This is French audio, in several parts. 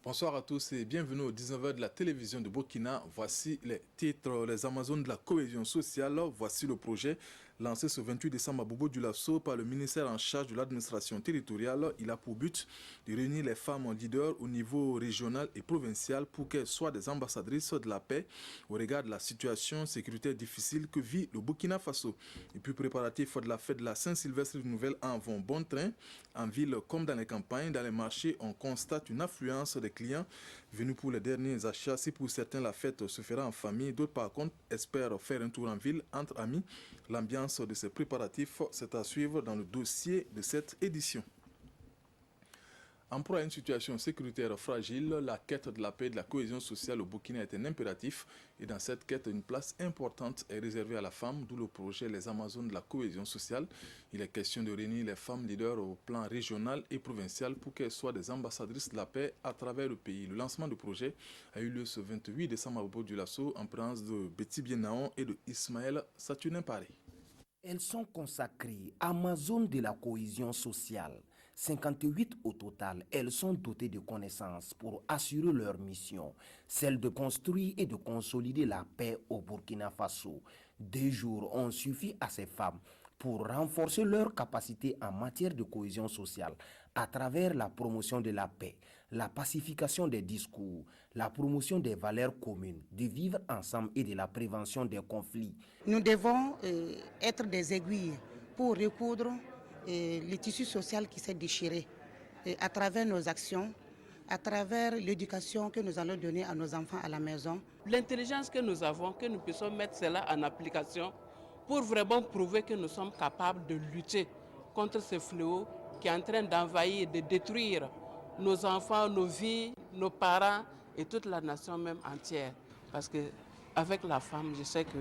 Bonsoir à tous et bienvenue au 19h de la télévision de Burkina. Voici les titres, les Amazones de la cohésion sociale. Voici le projet lancé ce 28 décembre à Bobo-Dioulasso par le ministère en charge de l'administration territoriale. Il a pour but de réunir les femmes leaders au niveau régional et provincial pour qu'elles soient des ambassadrices de la paix au regard de la situation sécuritaire difficile que vit le Burkina Faso. Et puis préparatifs de la fête de la Saint-Sylvestre de Nouvelle en vont bon train. En ville comme dans les campagnes, dans les marchés, on constate une affluence des clients venus pour les derniers achats. Si pour certains la fête se fera en famille, d'autres par contre espèrent faire un tour en ville entre amis. L'ambiance de ces préparatifs, c'est à suivre dans le dossier de cette édition. En proie à une situation sécuritaire fragile, la quête de la paix et de la cohésion sociale au Burkina est un impératif. Et dans cette quête, une place importante est réservée à la femme, d'où le projet Les Amazones de la cohésion sociale. Il est question de réunir les femmes leaders au plan régional et provincial pour qu'elles soient des ambassadrices de la paix à travers le pays. Le lancement du projet a eu lieu ce 28 décembre à Bobo-Dioulasso en présence de Betty Bienaon et de Ismaël Saturnin Paris. Elles sont consacrées Amazones de la cohésion sociale. 58 au total, elles sont dotées de connaissances pour assurer leur mission, celle de construire et de consolider la paix au Burkina Faso. 2 jours ont suffi à ces femmes pour renforcer leur capacité en matière de cohésion sociale à travers la promotion de la paix, la pacification des discours, la promotion des valeurs communes, de vivre ensemble et de la prévention des conflits. Nous devons être des aiguilles pour recoudre le tissu social qui s'est déchiré à travers nos actions, à travers l'éducation que nous allons donner à nos enfants à la maison. L'intelligence que nous avons, que nous puissions mettre cela en application pour vraiment prouver que nous sommes capables de lutter contre ce fléau qui est en train d'envahir et de détruire nos enfants, nos vies, nos parents et toute la nation même entière. Parce qu'avec la femme, je sais que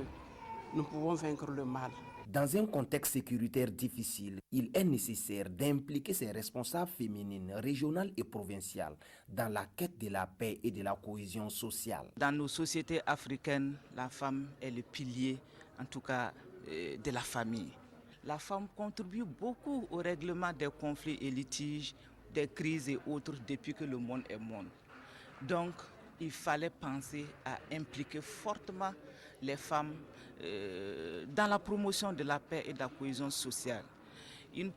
nous pouvons vaincre le mal. Dans un contexte sécuritaire difficile, il est nécessaire d'impliquer ces responsables féminines régionales et provinciales dans la quête de la paix et de la cohésion sociale. Dans nos sociétés africaines, la femme est le pilier, en tout cas, de la famille. La femme contribue beaucoup au règlement des conflits et litiges, des crises et autres depuis que le monde est monde. Donc, il fallait penser à impliquer fortement les femmes dans la promotion de la paix et de la cohésion sociale. Une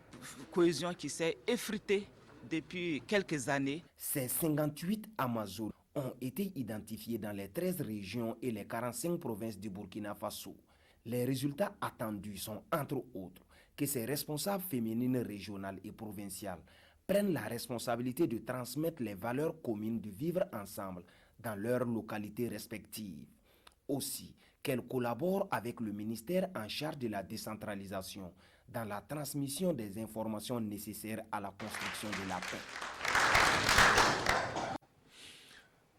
cohésion qui s'est effritée depuis quelques années. Ces 58 Amazones ont été identifiés dans les 13 régions et les 45 provinces du Burkina Faso. Les résultats attendus sont, entre autres, que ces responsables féminines régionales et provinciales prennent la responsabilité de transmettre les valeurs communes de vivre ensemble dans leurs localités respectives. Aussi, qu'elles collaborent avec le ministère en charge de la décentralisation dans la transmission des informations nécessaires à la construction de la paix.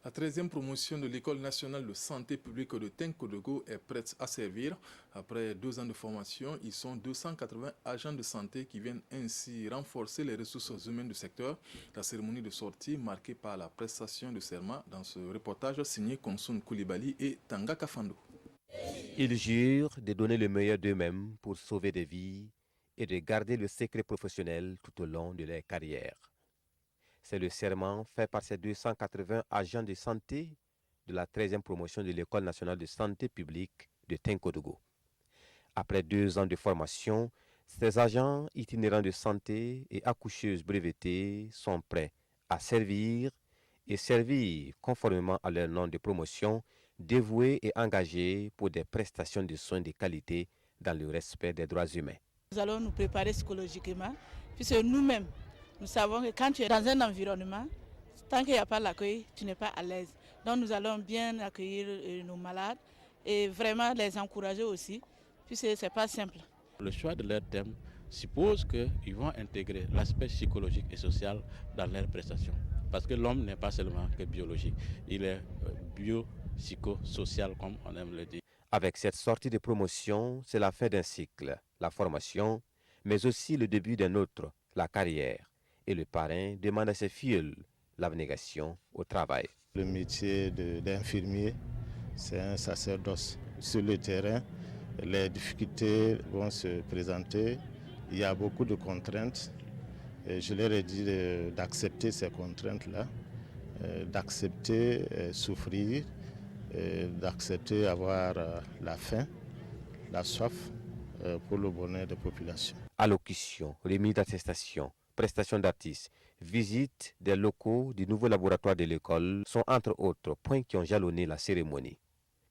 La 13e promotion de l'École nationale de santé publique de Tenkodogo est prête à servir. Après 2 ans de formation, ils sont 280 agents de santé qui viennent ainsi renforcer les ressources humaines du secteur. La cérémonie de sortie marquée par la prestation de serment dans ce reportage signé Konsun Koulibaly et Tanga Kafando. Ils jurent de donner le meilleur d'eux-mêmes pour sauver des vies et de garder le secret professionnel tout au long de leur carrière. C'est le serment fait par ces 280 agents de santé de la 13e promotion de l'École nationale de santé publique de Tenkodogo. Après 2 ans de formation, ces agents itinérants de santé et accoucheuses brevetées sont prêts à servir et servir conformément à leur nom de promotion, dévoués et engagés pour des prestations de soins de qualité dans le respect des droits humains. Nous allons nous préparer psychologiquement, puisque nous-mêmes, nous savons que quand tu es dans un environnement, tant qu'il n'y a pas l'accueil, tu n'es pas à l'aise. Donc nous allons bien accueillir nos malades et vraiment les encourager aussi, puisque ce n'est pas simple. Le choix de leur thème suppose qu'ils vont intégrer l'aspect psychologique et social dans leurs prestations. Parce que l'homme n'est pas seulement que biologique, il est bio-psychosocial comme on aime le dire. Avec cette sortie de promotion, c'est la fin d'un cycle, la formation, mais aussi le début d'un autre, la carrière. Et le parrain demande à ses filleuls l'abnégation au travail. Le métier d'infirmier, c'est un sacerdoce. Sur le terrain, les difficultés vont se présenter. Il y a beaucoup de contraintes. Et je leur ai dit d'accepter ces contraintes-là d'accepter souffrir, d'accepter avoir la faim, la soif pour le bonheur des populations. Allocution, remise d'attestation, prestation d'artistes, visite des locaux du nouveau laboratoire de l'école sont entre autres points qui ont jalonné la cérémonie.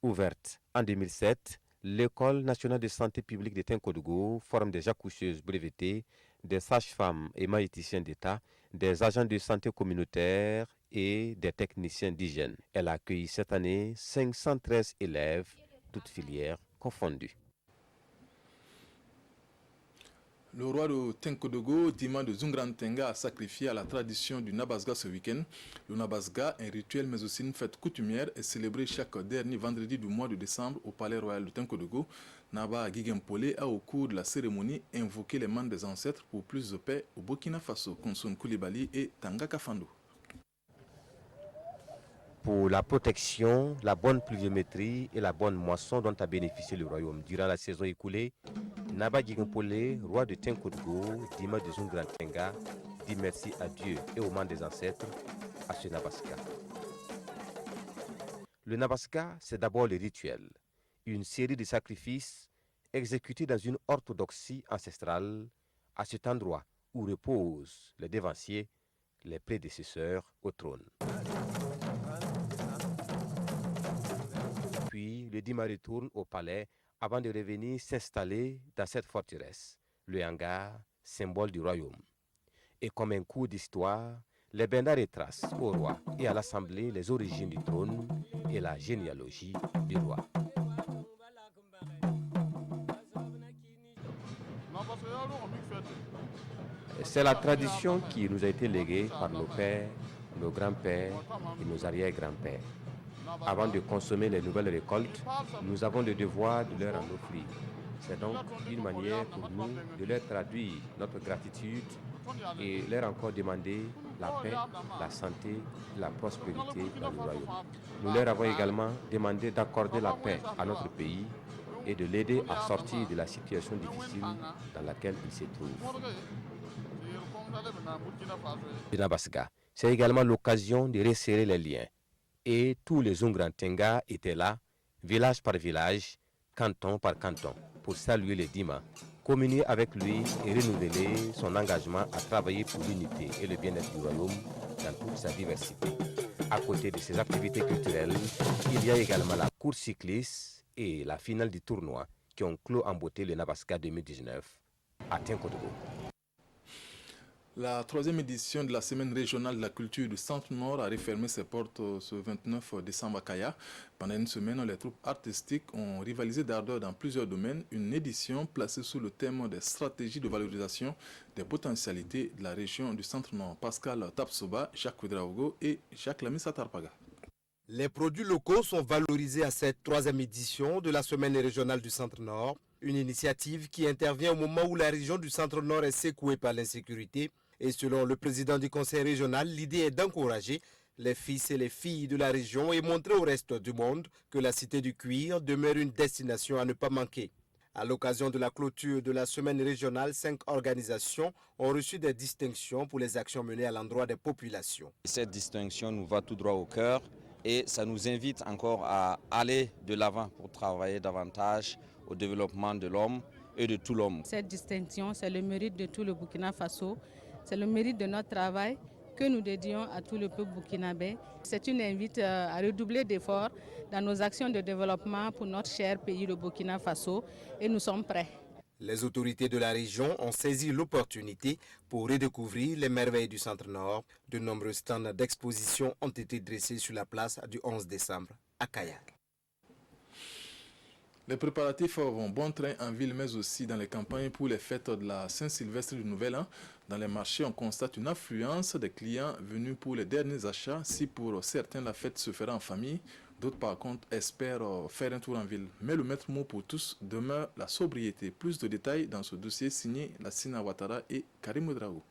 Ouverte en 2007, l'École nationale de santé publique de Tinkodougou forme des accoucheuses brevetées, des sages-femmes et maïticiens d'État, des agents de santé communautaire et des techniciens d'hygiène. Elle a accueilli cette année 513 élèves, toutes filières confondues. Le roi de Tinkodougou, Dima de Zungrantenga, a sacrifié à la tradition du Nabasga ce week-end. Le Nabasga, un rituel mais aussi une fête coutumière, est célébré chaque dernier vendredi du mois de décembre au palais royal de Tinkodougou. Naba Guiguempolé a, au cours de la cérémonie, invoqué les mains des ancêtres pour plus de paix au Burkina Faso, Konson Koulibaly et Tanga Kafando. Pour la protection, la bonne pluviométrie et la bonne moisson dont a bénéficié le royaume durant la saison écoulée, Naba Guiguempolé, roi de Tinkodougou, Dima de Zungrantenga, dit merci à Dieu et aux mains des ancêtres à ce Nabaska. Le Nabaska, c'est d'abord le rituel, une série de sacrifices exécutés dans une orthodoxie ancestrale à cet endroit où reposent les dévanciers, les prédécesseurs au trône. Puis le Dima retourne au palais avant de revenir s'installer dans cette forteresse, le hangar, symbole du royaume. Et comme un cours d'histoire, les Benda retracent au roi et à l'Assemblée les origines du trône et la généalogie du roi. C'est la tradition qui nous a été léguée par nos pères, nos grands-pères et nos arrière-grands-pères. Avant de consommer les nouvelles récoltes, nous avons le devoir de leur en offrir. C'est donc une manière pour nous de leur traduire notre gratitude et leur encore demander la paix, la santé et la prospérité dans le royaume. Nous leur avons également demandé d'accorder la paix à notre pays et de l'aider à sortir de la situation difficile dans laquelle il se trouve. C'est également l'occasion de resserrer les liens. Et tous les Zungrantenga étaient là, village par village, canton par canton, pour saluer le Dima, communier avec lui et renouveler son engagement à travailler pour l'unité et le bien-être du royaume dans toute sa diversité. À côté de ces activités culturelles, il y a également la course cycliste et la finale du tournoi qui ont clos en beauté le Nabaska 2019 à Tinkodougou. La troisième édition de la Semaine régionale de la culture du Centre-Nord a refermé ses portes ce 29 décembre à Kaya. Pendant une semaine, les troupes artistiques ont rivalisé d'ardeur dans plusieurs domaines. Une édition placée sous le thème des stratégies de valorisation des potentialités de la région du Centre-Nord. Pascal Tapsoba, Jacques Ouedraogo et Jacques Lamissa Tarpaga. Les produits locaux sont valorisés à cette troisième édition de la Semaine régionale du Centre-Nord. Une initiative qui intervient au moment où la région du Centre-Nord est secouée par l'insécurité. Et selon le président du conseil régional, l'idée est d'encourager les fils et les filles de la région et montrer au reste du monde que la cité du cuir demeure une destination à ne pas manquer. À l'occasion de la clôture de la semaine régionale, 5 organisations ont reçu des distinctions pour les actions menées à l'endroit des populations. Cette distinction nous va tout droit au cœur et ça nous invite encore à aller de l'avant pour travailler davantage au développement de l'homme et de tout l'homme. Cette distinction, c'est le mérite de tout le Burkina Faso. C'est le mérite de notre travail que nous dédions à tout le peuple burkinabé. C'est une invite à redoubler d'efforts dans nos actions de développement pour notre cher pays, le Burkina Faso, et nous sommes prêts. Les autorités de la région ont saisi l'opportunité pour redécouvrir les merveilles du Centre-Nord. De nombreux stands d'exposition ont été dressés sur la place du 11 décembre à Kaya. Les préparatifs vont bon train en ville, mais aussi dans les campagnes pour les fêtes de la Saint-Sylvestre du Nouvel An. Dans les marchés, on constate une affluence des clients venus pour les derniers achats. Si pour certains, la fête se fera en famille, d'autres par contre espèrent faire un tour en ville. Mais le maître mot pour tous demeure la sobriété. Plus de détails dans ce dossier signé Lassina Ouattara et Karim Ouedraogo.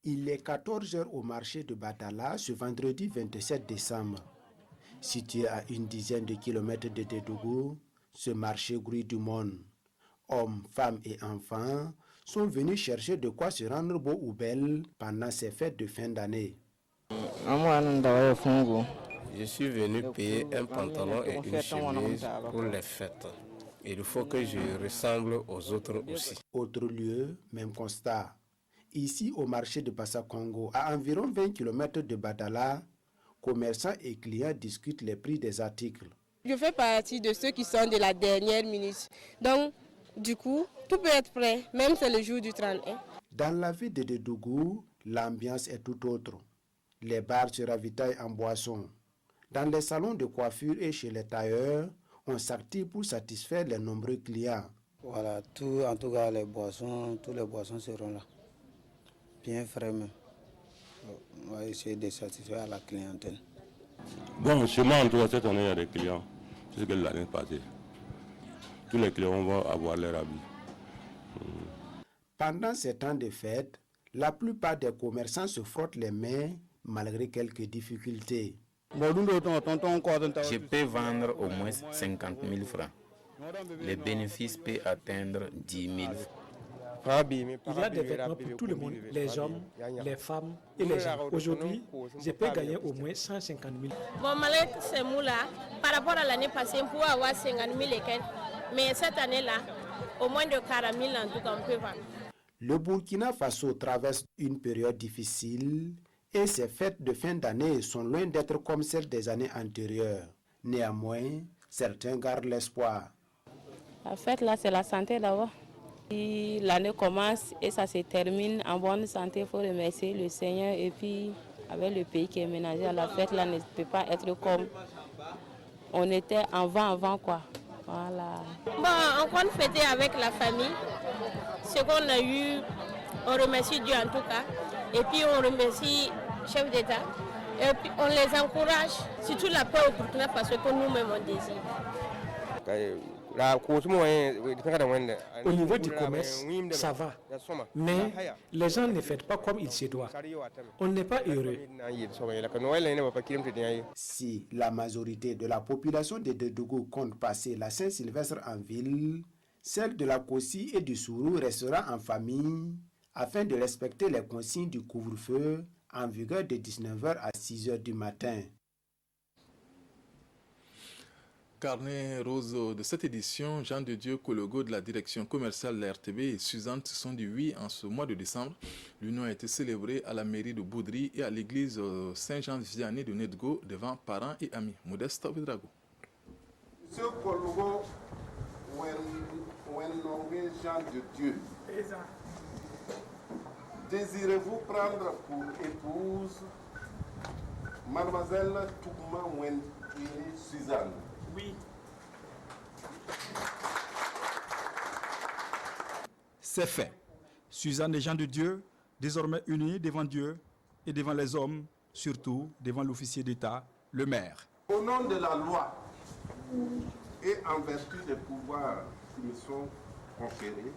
Il est 14h au marché de Batala ce vendredi 27 décembre. Situé à une dizaine de kilomètres de Tédougou, ce marché grouille du monde. Hommes, femmes et enfants sont venus chercher de quoi se rendre beau ou belle pendant ces fêtes de fin d'année. Je suis venu payer un pantalon et une chemise pour les fêtes. Il faut que je ressemble aux autres aussi. Autre lieu, même constat. Ici, au marché de Bassa-Congo, à environ 20 km de Badala, commerçants et clients discutent les prix des articles. Je fais partie de ceux qui sont de la dernière minute. Donc, du coup, tout peut être prêt, même c'est le jour du 31. Dans la ville de Dédougou, l'ambiance est tout autre. Les bars se ravitaillent en boissons. Dans les salons de coiffure et chez les tailleurs, on s'active pour satisfaire les nombreux clients. Voilà, en tout cas, tous les boissons seront là. Bien frais même. On va essayer de satisfaire la clientèle. Bon, chez moi, en tout cas, cette année, il y a des clients. C'est ce que l'année passée. Tous les clients vont avoir leur habit. Pendant ces temps de fête, la plupart des commerçants se frottent les mains malgré quelques difficultés. Je peux vendre au moins 50 000 francs. Le bénéfice peut atteindre 10 000 francs. Il y a des vêtements pour tout le monde, les hommes, les femmes et les gens. Aujourd'hui, je peux gagner au moins 150 000. Bon, malgré ces mots-là, par rapport à l'année passée, on pouvait avoir 50 000 et quelques. Mais cette année-là, au moins de 40 000 en tout cas, on peut vendre. Le Burkina Faso traverse une période difficile et ses fêtes de fin d'année sont loin d'être comme celles des années antérieures. Néanmoins, certains gardent l'espoir. La fête là, c'est la santé d'abord. Si l'année commence et ça se termine en bonne santé, il faut remercier le Seigneur. Et puis, avec le pays qui est ménagé à la fête, là ne peut pas être comme on était avant quoi. Voilà. Bon, on compte fêter avec la famille. Ce qu'on a eu, on remercie Dieu en tout cas. Et puis, on remercie le chef d'État. Et puis, on les encourage, surtout la paix au Burkina Faso que nous-mêmes on désire. Au niveau du commerce, ça va. Mais les gens ne fêtent pas comme il se doit. On n'est pas heureux. Si la majorité de la population de Dédougou compte passer la Saint-Sylvestre en ville, celle de la Kossi et du Sourou restera en famille afin de respecter les consignes du couvre-feu en vigueur de 19h à 6h du matin. Carnet rose de cette édition, Jean de Dieu Kologo de la direction commerciale de la RTB et Suzanne se sont dit oui en ce mois de décembre. L'union a été célébrée à la mairie de Boudry et à l'église Saint-Jean-Vianney de Nedgo devant parents et amis. Modeste Ouedraogo. Monsieur Kologo, Jean de Dieu, désirez-vous prendre pour épouse mademoiselle Toukma Wenpini Suzanne? Oui. C'est fait. Suzanne et Jean de Dieu, désormais unis devant Dieu et devant les hommes, surtout devant l'officier d'État, le maire. Au nom de la loi et en vertu des pouvoirs qui me sont conférés,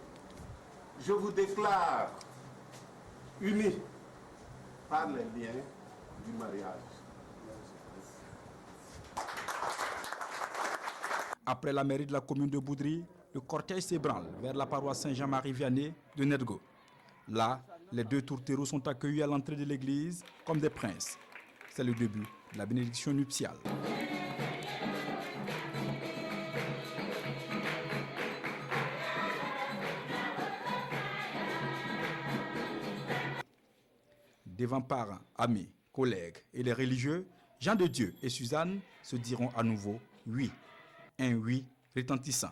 je vous déclare unis par les liens du mariage. Après la mairie de la commune de Boudry, le cortège s'ébranle vers la paroisse Saint-Jean-Marie-Vianney de Nedgo. Là, les deux tourtereaux sont accueillis à l'entrée de l'église comme des princes. C'est le début de la bénédiction nuptiale. Devant parents, amis, collègues et les religieux, Jean de Dieu et Suzanne se diront à nouveau oui. Un oui retentissant.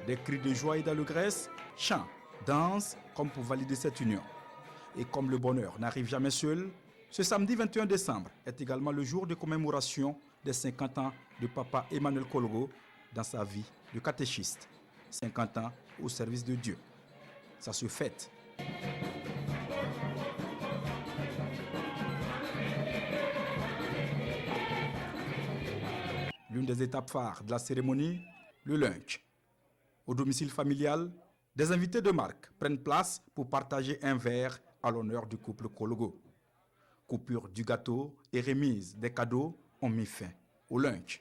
Des cris de joie et d'allégresse, chants, dansent comme pour valider cette union. Et comme le bonheur n'arrive jamais seul, ce samedi 21 décembre est également le jour de commémoration des 50 ans de Papa Emmanuel Kologo dans sa vie de catéchiste. 50 ans au service de Dieu. Ça se fête. L'une des étapes phares de la cérémonie, le lunch. Au domicile familial, des invités de marque prennent place pour partager un verre à l'honneur du couple Kologo. Coupure du gâteau et remise des cadeaux ont mis fin au lunch.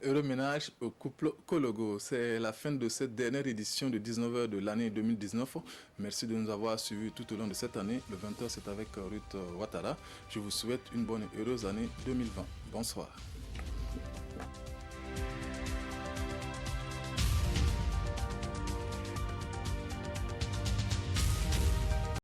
Heureux ménage au couple Kologo. C'est la fin de cette dernière édition de 19h de l'année 2019. Merci de nous avoir suivis tout au long de cette année. Le 20h, c'est avec Ruth Ouattara. Je vous souhaite une bonne et heureuse année 2020. Bonsoir.